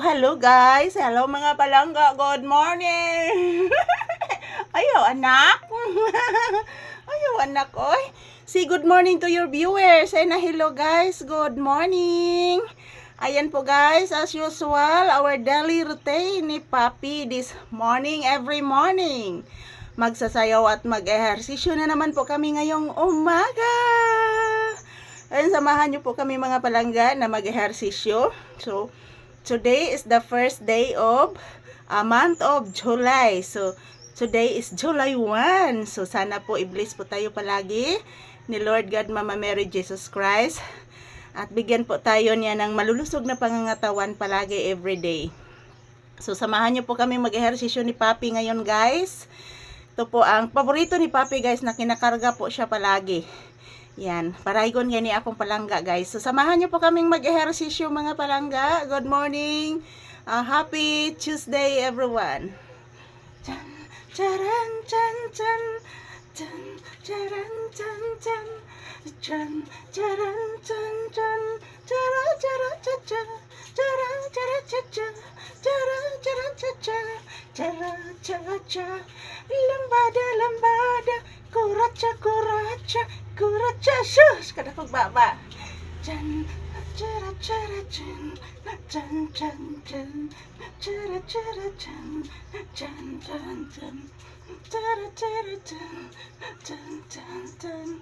Hello guys. Hello mga palangga. Good morning. Ayaw anak. Ayaw anak oy. Say good morning to your viewers. Ay na hello guys. Good morning. Ayan po guys, as usual, our daily routine ni Papi this morning, every morning. Magsasayaw at mag-ehersisyo na naman po kami ngayong umaga. Ayun, samahan niyo po kami mga palangga na mag-ehersisyo. So, today is the first day of a month of July. So, today is July 1. So, sana po i-bless po tayo palagi ni Lord God, Mama Mary, Jesus Christ. At bigyan po tayo niya ng malulusog na pangangatawan palagi everyday. So, samahan niyo po kami mag-ehersisyo ni Papi ngayon guys. Ito po ang paborito ni Papi guys na kinakarga po siya palagi. Yan, paraygon gani akong palangga guys. So samahan niyo po kaming mag-ehersisyo mga palangga. Good morning. Happy Tuesday everyone. Chan charan chan chan chan charan chan chan chan charan chan chan chara chara cha cha chara chara cha cha chara chara cha cha chara chara cha lambada lambada kuracha kuracha kuracha shush kada kog baba chan chara chara chan chan chan chan chara chara chan chan chan chan chara chara chan chan chan chan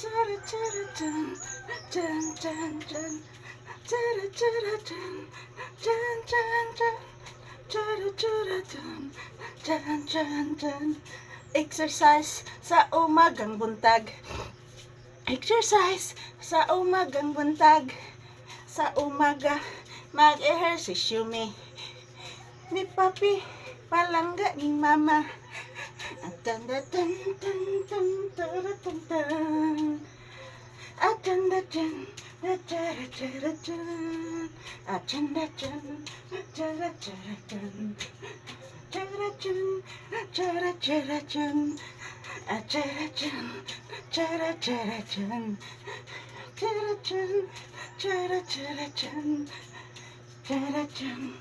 chara chara chan chan chan chan chara chara chan chan chan chan chara chara chan chan chan chan. Exercise sa umagang buntag. Exercise sa umagang buntag. Sa umaga mag-ehersisyo ni Papi palangga ni Mama. Tan tan tan tan tan tan tan. Atan tan chara chara chan. Atan tan chara chara chan. Chara chan chara chara chan. Chara chan chara chara chan. Chara chan chara chara chan. Chara chan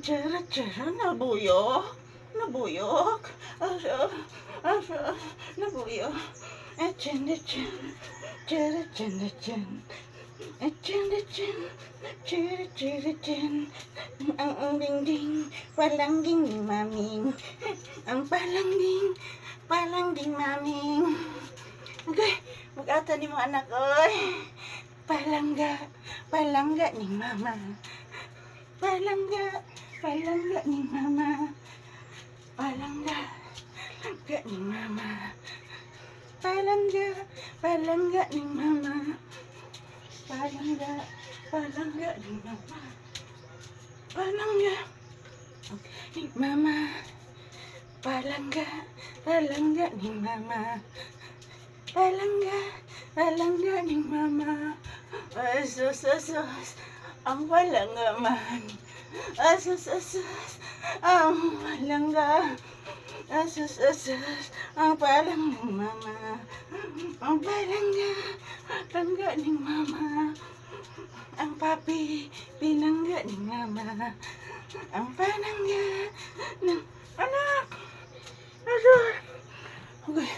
chara chara nabuyok. Nabuyok. Asa nabuyok. Chan chan chara chan chan. Chan chan chara chara chan. Ang ding palangging ni Maming. Ang palangging Maming. Okay, mag-ata ni mga anak oy. Palangga ni Mama. Palangga ni Mama. Palangga ni Mama. Palangga ni Mama. Palangga ni Mama. Palangga ni Mama. Palangga ni Mama. Palangga ni Mama. Asus ang palangga man. Asus ang palangga. Asus ang palangga ni Mama. Ang palangga ni Mama. Ang Papi pinangga ni Mama. Ang palangga ng anak. Asus. Okay.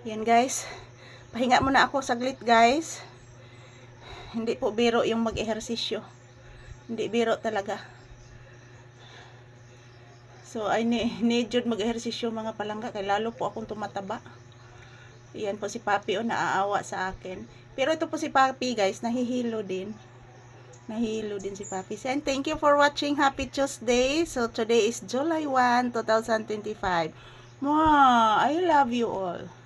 Yan guys, pahinga muna ako saglit guys. Hindi po biro yung mag-ehersisyo. Hindi biro talaga. So ay need jud mag-ehersisyo mga palangga kay lalo po akong tumataba. Yan po si Papi naaawa sa akin. Pero ito po si Papi guys, nahihilo din. Nahihilo din si Papi. And thank you for watching. Happy Tuesday. So today is July 1, 2025. Mwah! I love you all.